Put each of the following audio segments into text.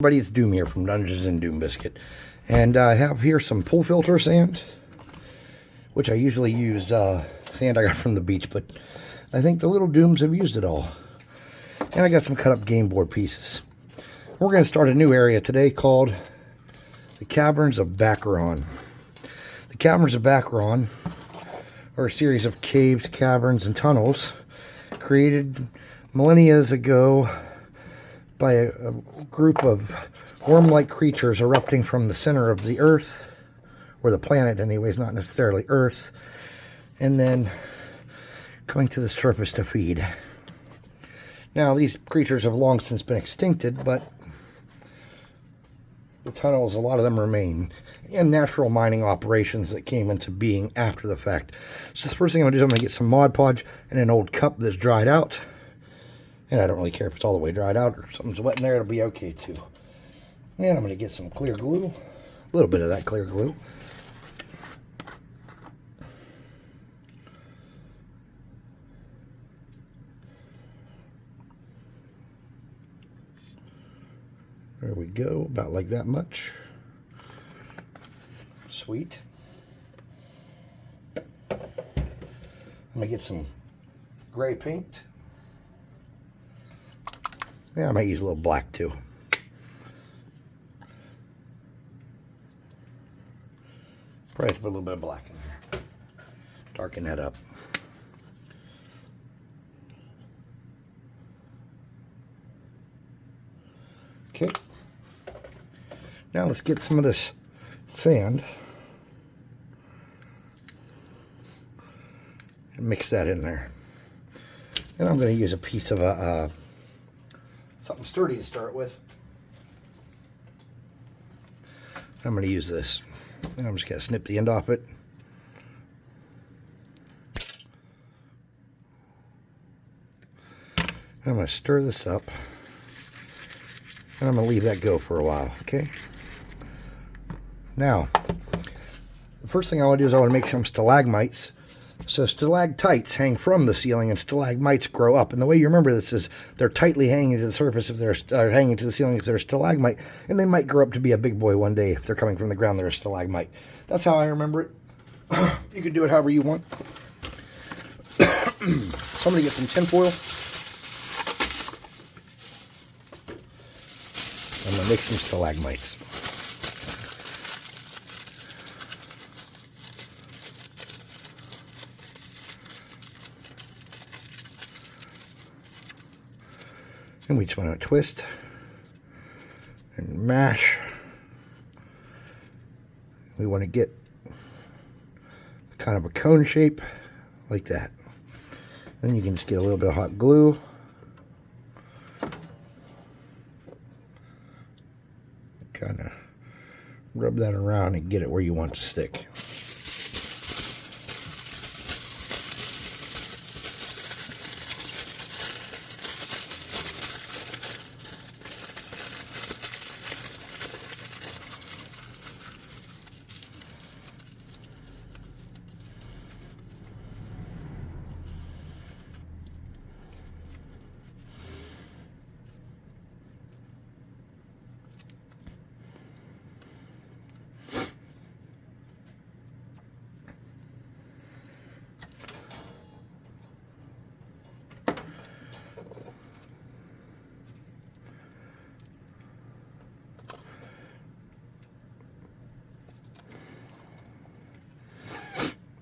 Everybody, it's Doom here from Dungeons and Doom Biscuit, and I have here some pool filter sand, which I usually use sand I got from the beach, but I think the little Dooms have used it all. And I got some cut up game board pieces. We're going to start a new area today called the Caverns of Bachoran. The Caverns of Bachoran are a series of caves, caverns, and tunnels created millennia ago by a group of worm-like creatures erupting from the center of the Earth, or the planet anyways, not necessarily Earth, and then coming to the surface to feed. Now, these creatures have long since been extincted, but the tunnels, a lot of them remain, and natural mining operations that came into being after the fact. So the first thing I'm going to do is I'm going to get some Mod Podge and an old cup that's dried out. And I don't really care if it's all the way dried out or something's wet in there, it'll be okay too. And I'm going to get some clear glue, a little bit of that clear glue. There we go, about like that much. Sweet. I'm going to get some gray paint. Yeah, I might use a little black too. Probably put a little bit of black in there. Darken that up. Okay. Now let's get some of this sand and mix that in there. And I'm going to use a piece of something sturdy to start with. I'm going to use this. And I'm just going to snip the end off it. I'm going to stir this up. And I'm going to leave that go for a while, okay? Now, the first thing I want to do is I want to make some stalagmites. So stalactites hang from the ceiling and stalagmites grow up. And the way you remember this is they're tightly hanging to the surface if they're hanging to the ceiling if they're a stalagmite. And they might grow up to be a big boy one day if they're coming from the ground, they're a stalagmite. That's how I remember it. You can do it however you want. So I'm going to get some tin foil. I'm going to make some stalagmites. And we just want to twist and mash. We want to get kind of a cone shape like that. Then you can just get a little bit of hot glue. Kind of rub that around and get it where you want it to stick.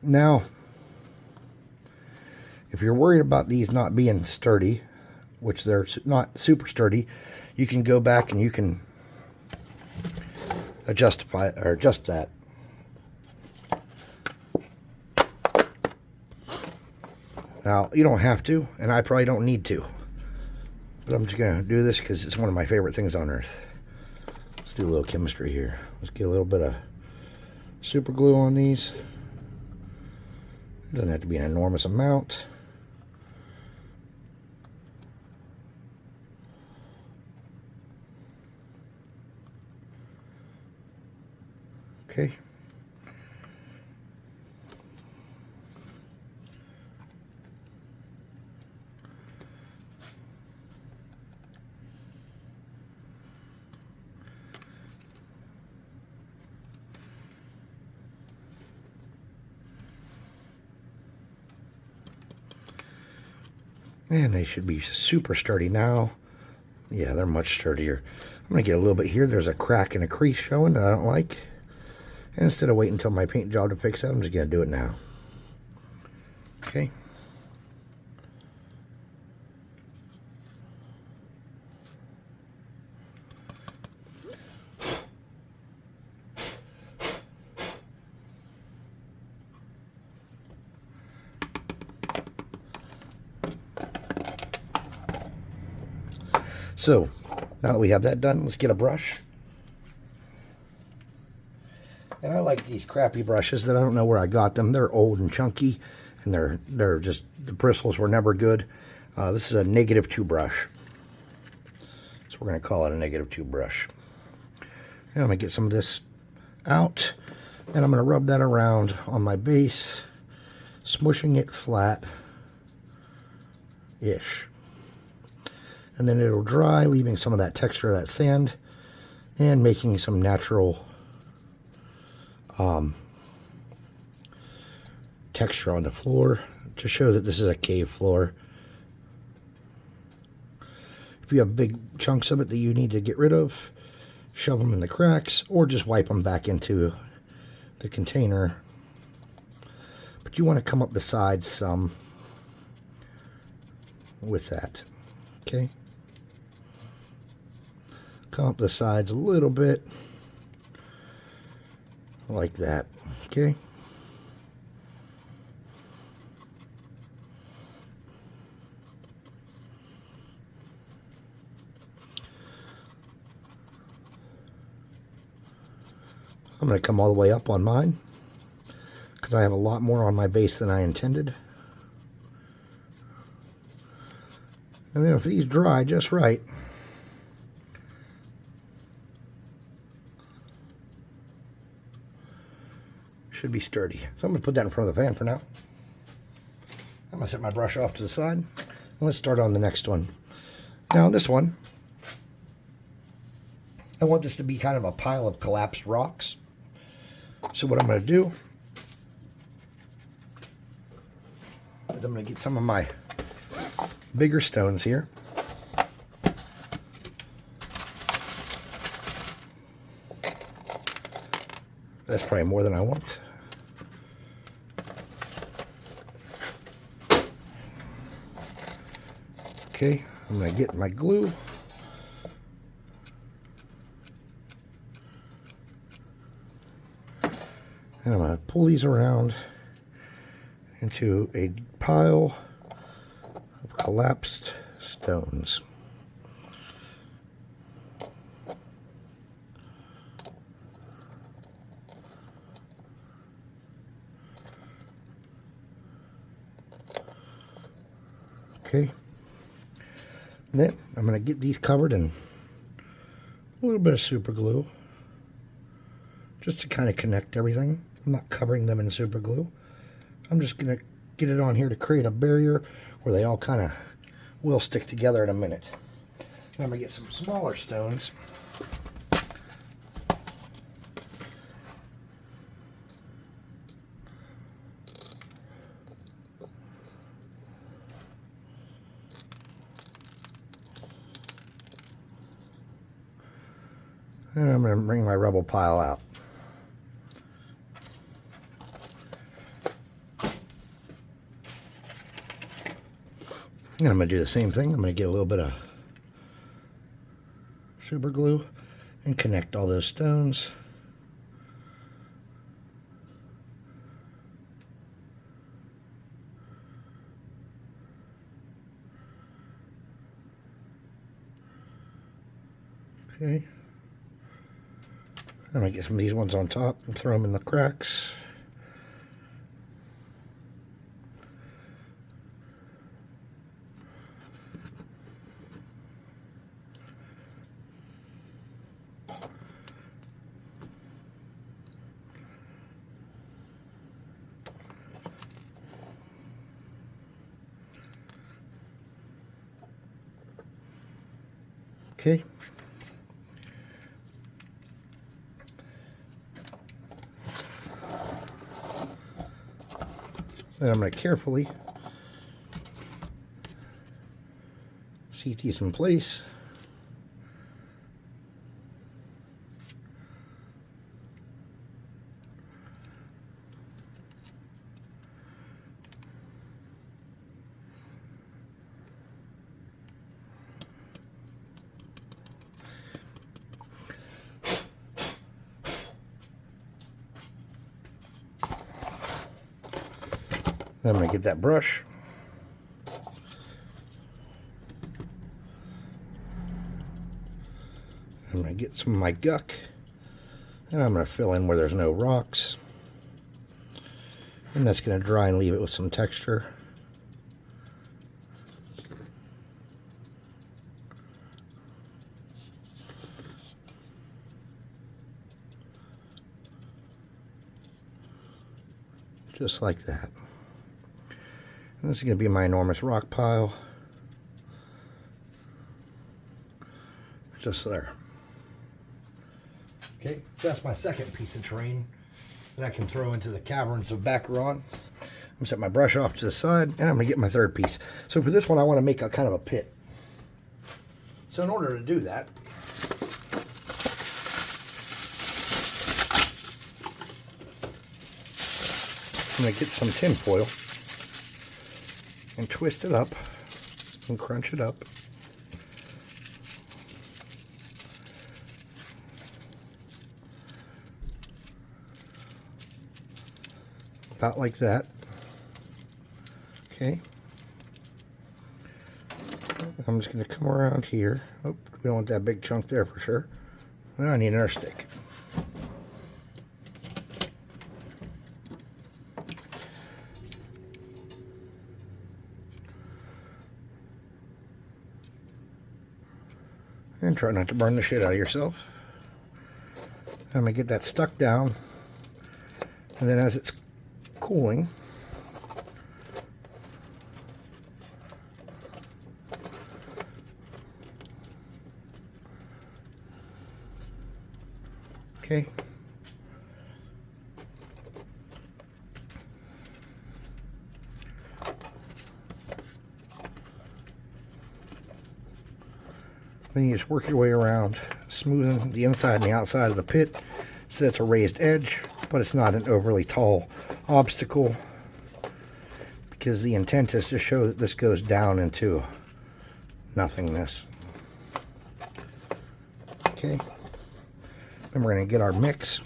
Now, if you're worried about these not being sturdy, which they're not super sturdy, you can go back and you can adjust that. Now, you don't have to, and I probably don't need to, but I'm just going to do this because it's one of my favorite things on earth. Let's do a little chemistry here. Let's get a little bit of super glue on these. Doesn't have to be an enormous amount. Okay. And they should be super sturdy now. Yeah, they're much sturdier. I'm going to get a little bit here. There's a crack and a crease showing that I don't like. And instead of waiting until my paint job to fix that, I'm just going to do it now. Okay. So, now that we have that done, let's get a brush. And I like these crappy brushes that I don't know where I got them. They're old and chunky, and they're just, the bristles were never good. This is a -2 brush. So we're going to call it a -2 brush. And I'm going to get some of this out, and I'm going to rub that around on my base, smushing it flat-ish. And then it'll dry, leaving some of that texture of that sand and making some natural texture on the floor to show that this is a cave floor. If you have big chunks of it that you need to get rid of, shove them in the cracks or just wipe them back into the container. But you want to come up the sides some with that. Okay. Come up the sides a little bit, like that, okay? I'm going to come all the way up on mine, because I have a lot more on my base than I intended. And then if these dry just right, should be sturdy. So I'm going to put that in front of the fan for now. I'm going to set my brush off to the side. And let's start on the next one. Now this one, I want this to be kind of a pile of collapsed rocks. So what I'm going to do is I'm going to get some of my bigger stones here. That's probably more than I want. Okay, I'm going to get my glue. And I'm going to pull these around into a pile of collapsed stones. Okay. And then I'm going to get these covered in a little bit of super glue, just to kind of connect everything. I'm not covering them in super glue. I'm just going to get it on here to create a barrier where they all kind of will stick together in a minute. And I'm going to get some smaller stones. And I'm going to bring my rubble pile out. And I'm going to do the same thing. I'm going to get a little bit of super glue and connect all those stones. Okay. I'm going to get some of these ones on top and throw them in the cracks. Okay. Then I'm going to carefully seat these in place. Then I'm going to get that brush. I'm going to get some of my guck. And I'm going to fill in where there's no rocks. And that's going to dry and leave it with some texture. Just like that. And this is going to be my enormous rock pile. Just there. Okay, so that's my second piece of terrain that I can throw into the Caverns of Bachoran. I'm going to set my brush off to the side, and I'm going to get my third piece. So for this one, I want to make a kind of a pit. So in order to do that, I'm going to get some tin foil and twist it up and crunch it up. About like that. Okay. I'm just going to come around here. Oh, we don't want that big chunk there for sure. Now I need another stick. And try not to burn the shit out of yourself. I'm going to get that stuck down. And then as it's cooling, okay. Then you just work your way around, smoothing the inside and the outside of the pit so it's a raised edge, but it's not an overly tall obstacle, because the intent is to show that this goes down into nothingness. Okay, then we're going to get our mix.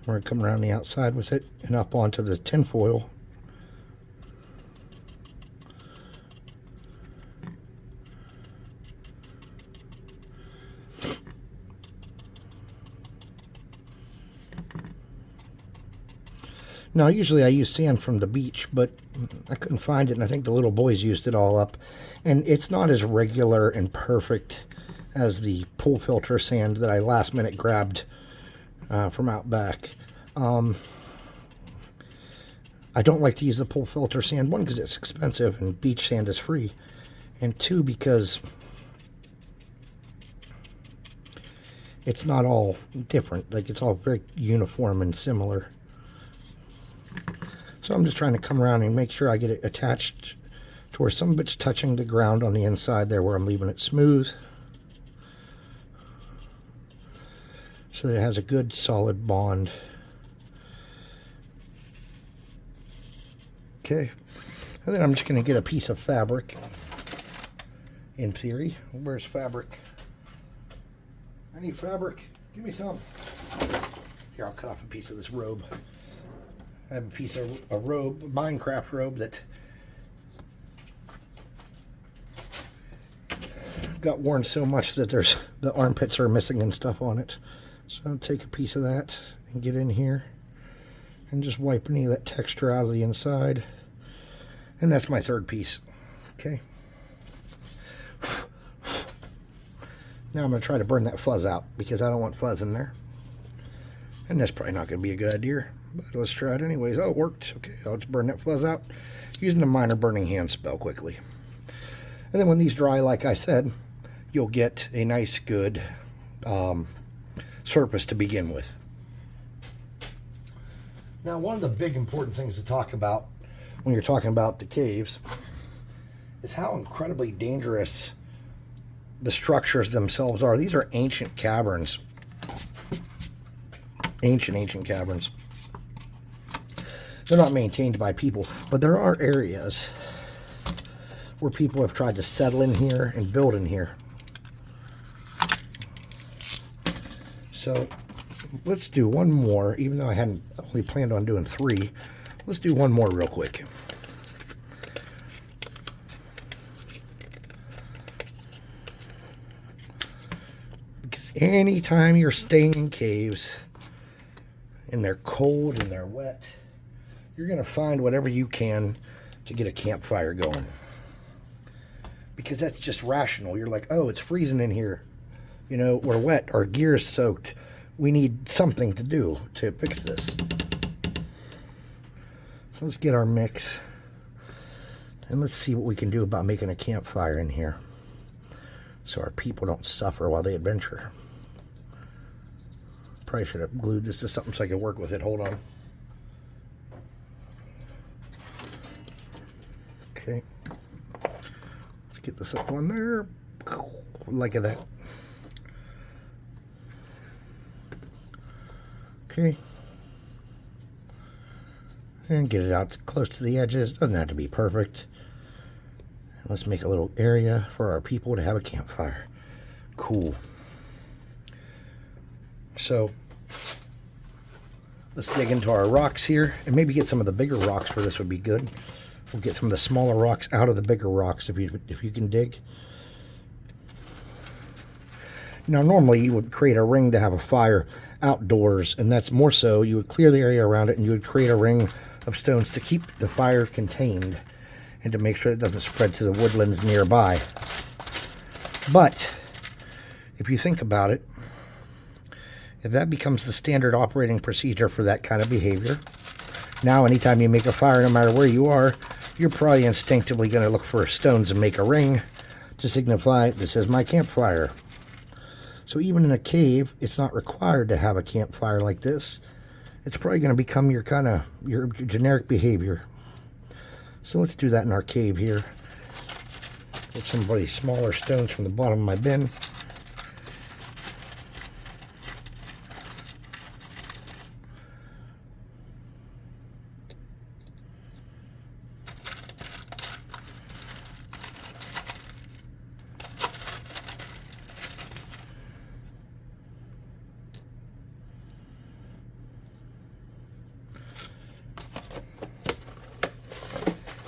We're going to come around the outside with it and up onto the tin foil. Now, usually I use sand from the beach, but I couldn't find it, and I think the little boys used it all up. And it's not as regular and perfect as the pool filter sand that I last minute grabbed from out back. I don't like to use the pool filter sand, one, because it's expensive and beach sand is free, and two, because it's not all different. Like, it's all very uniform and similar. So I'm just trying to come around and make sure I get it attached to where some of it's touching the ground on the inside there, where I'm leaving it smooth, so that it has a good solid bond. Okay, and then I'm just going to get a piece of fabric, in theory. Where's fabric? I need fabric. Give me some. Here, I'll cut off a piece of this robe. I have a piece of a robe, a Minecraft robe, that got worn so much that the armpits are missing and stuff on it. So I'll take a piece of that and get in here and just wipe any of that texture out of the inside. And that's my third piece. Okay. Now I'm going to try to burn that fuzz out, because I don't want fuzz in there. And that's probably not going to be a good idea, but let's try it anyways. Oh, it worked. Okay, I'll just burn that fuzz out using the minor burning hand spell quickly. And then when these dry, like I said, you'll get a nice, good surface to begin with. Now, one of the big important things to talk about when you're talking about the caves is how incredibly dangerous the structures themselves are. These are ancient caverns. Ancient caverns. They're not maintained by people, but there are areas where people have tried to settle in here and build in here. So let's do one more, even though I hadn't only planned on doing 3. Let's do one more real quick. Because anytime you're staying in caves and they're cold and they're wet, you're going to find whatever you can to get a campfire going. Because that's just rational. You're like, oh, it's freezing in here. You know, we're wet. Our gear is soaked. We need something to do to fix this. So let's get our mix. And let's see what we can do about making a campfire in here, so our people don't suffer while they adventure. Probably should have glued this to something so I could work with it. Hold on. Okay. Let's get this up on there. Like that. Okay. And get it out close to the edges. Doesn't have to be perfect. Let's make a little area for our people to have a campfire. Cool. So let's dig into our rocks here and maybe get some of the bigger rocks for this would be good. We'll get some of the smaller rocks out of the bigger rocks if you can dig. Now normally you would create a ring to have a fire outdoors, and that's more so you would clear the area around it and you would create a ring of stones to keep the fire contained and to make sure it doesn't spread to the woodlands nearby. But if you think about it, if that becomes the standard operating procedure for that kind of behavior, now anytime you make a fire, no matter where you are, you're probably instinctively going to look for stones and make a ring to signify this is my campfire. So even in a cave, it's not required to have a campfire like this. It's probably going to become your generic behavior. So let's do that in our cave here. Get some really smaller stones from the bottom of my bin.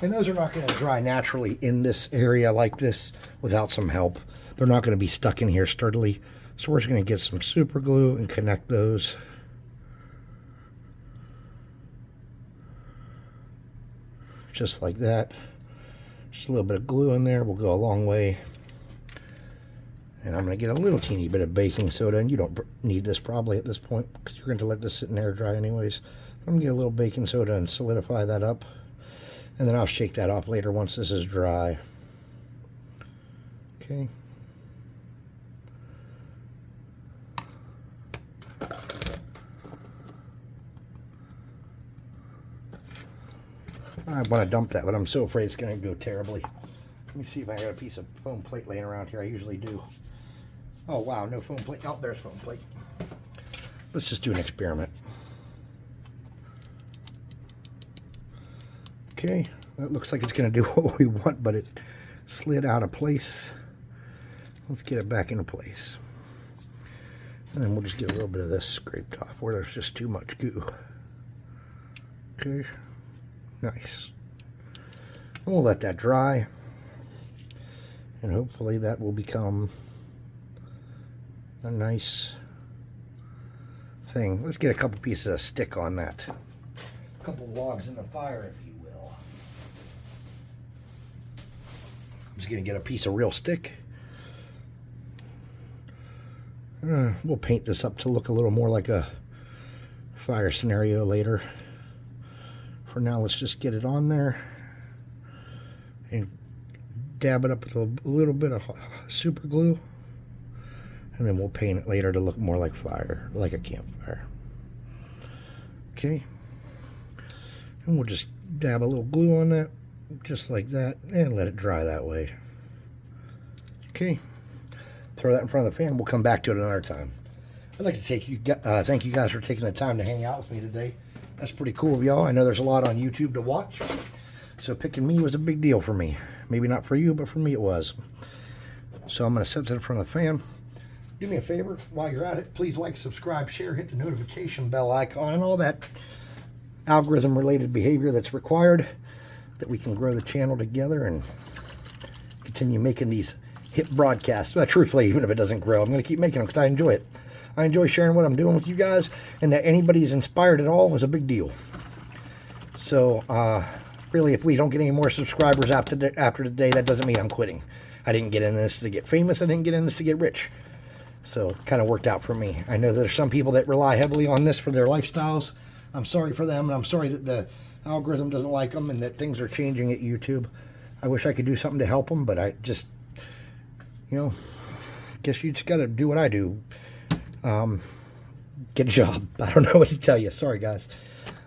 And those are not going to dry naturally in this area like this without some help. They're not going to be stuck in here sturdily. So we're just going to get some super glue and connect those. Just like that. Just a little bit of glue in there will go a long way. And I'm going to get a little teeny bit of baking soda. And you don't need this probably at this point because you're going to let this sit in there dry anyways. I'm going to get a little baking soda and solidify that up. And then I'll shake that off later once this is dry. Okay. I want to dump that, but I'm so afraid it's going to go terribly. Let me see if I got a piece of foam plate laying around here. I usually do. Oh, wow, no foam plate. Oh, there's foam plate. Let's just do an experiment. Okay, that looks like it's going to do what we want, but it slid out of place. Let's get it back into place. And then we'll just get a little bit of this scraped off where there's just too much goo. Okay, nice. And we'll let that dry. And hopefully that will become a nice thing. Let's get a couple pieces of stick on that. A couple logs in the fire, if you will. I'm just going to get a piece of real stick. We'll paint this up to look a little more like a fire scenario later. For now, let's just get it on there and dab it up with a little bit of super glue, and then we'll paint it later to look more like fire, like a campfire. Okay, and we'll just dab a little glue on that, just like that, and let it dry that way. Okay, throw that in front of the fan. We'll come back to it another time. I'd like to thank you guys for taking the time to hang out with me today. That's pretty cool of y'all. I know there's a lot on YouTube to watch, so picking me was a big deal for me. Maybe not for you, but for me it was. So I'm going to set that in front of the fan. Do me a favor, while you're at it, please like, subscribe, share, hit the notification bell icon, and all that algorithm-related behavior that's required, that we can grow the channel together and continue making these hit broadcasts. Well, truthfully, even if it doesn't grow, I'm going to keep making them because I enjoy it. I enjoy sharing what I'm doing with you guys, and that anybody's inspired at all is a big deal. So, really, if we don't get any more subscribers after today, that doesn't mean I'm quitting. I didn't get in this to get famous. I didn't get in this to get rich. So, it kind of worked out for me. I know there's some people that rely heavily on this for their lifestyles. I'm sorry for them, and I'm sorry that the algorithm doesn't like them and that things are changing at YouTube. I wish I could do something to help them, but I just, guess you just got to do what I do. Get a job. I don't know what to tell you. Sorry, guys.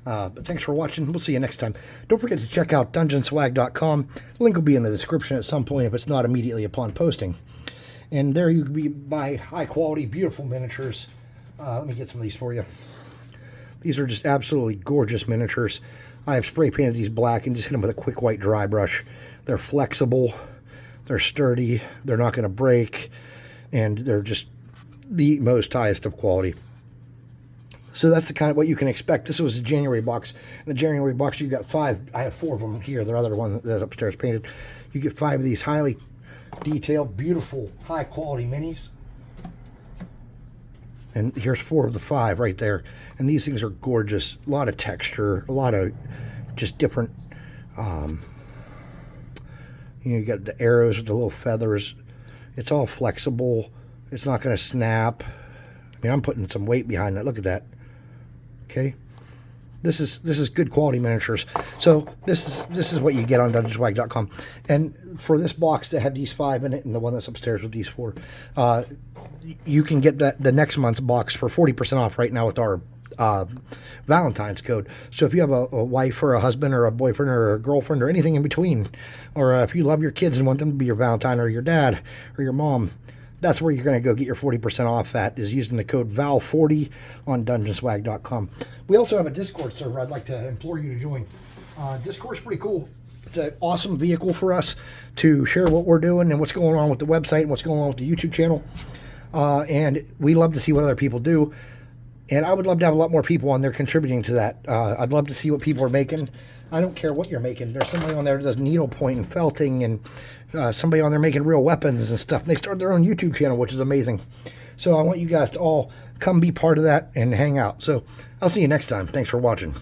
But thanks for watching. We'll see you next time. Don't forget to check out dungeonswag.com. The link will be in the description at some point if it's not immediately upon posting. And there you can buy high-quality, beautiful miniatures. Let me get some of these for you. These are just absolutely gorgeous miniatures. I have spray painted these black and just hit them with a quick white dry brush. They're flexible. They're sturdy. They're not going to break. And they're just the most highest of quality. So that's the kind of what you can expect. This was a January box. In the January box, you got 5. I have 4 of them here. The other one that's upstairs painted. You get 5 of these highly detailed, beautiful, high-quality minis. And here's 4 of the 5 right there. And these things are gorgeous. A lot of texture. A lot of just different... you got the arrows with the little feathers. It's all flexible. It's not going to snap. I mean, I'm putting some weight behind that. Look at that. Okay. This is good quality miniatures. So this is what you get on dungeonswag.com. And for this box that had these 5 in it, and the one that's upstairs with these 4, you can get the next month's box for 40% off right now with our Valentine's code. So if you have a wife or a husband or a boyfriend or a girlfriend or anything in between, or if you love your kids and want them to be your Valentine or your dad or your mom, that's where you're going to go get your 40% off at, is using the code VAL40 on dungeonswag.com. We also have a Discord server I'd like to implore you to join. Discord's pretty cool. It's an awesome vehicle for us to share what we're doing and what's going on with the website and what's going on with the YouTube channel. And we love to see what other people do. And I would love to have a lot more people on there contributing to that. I'd love to see what people are making. I don't care what you're making. There's somebody on there that does needlepoint and felting, and somebody on there making real weapons and stuff. And they started their own YouTube channel, which is amazing. So I want you guys to all come be part of that and hang out. So I'll see you next time. Thanks for watching.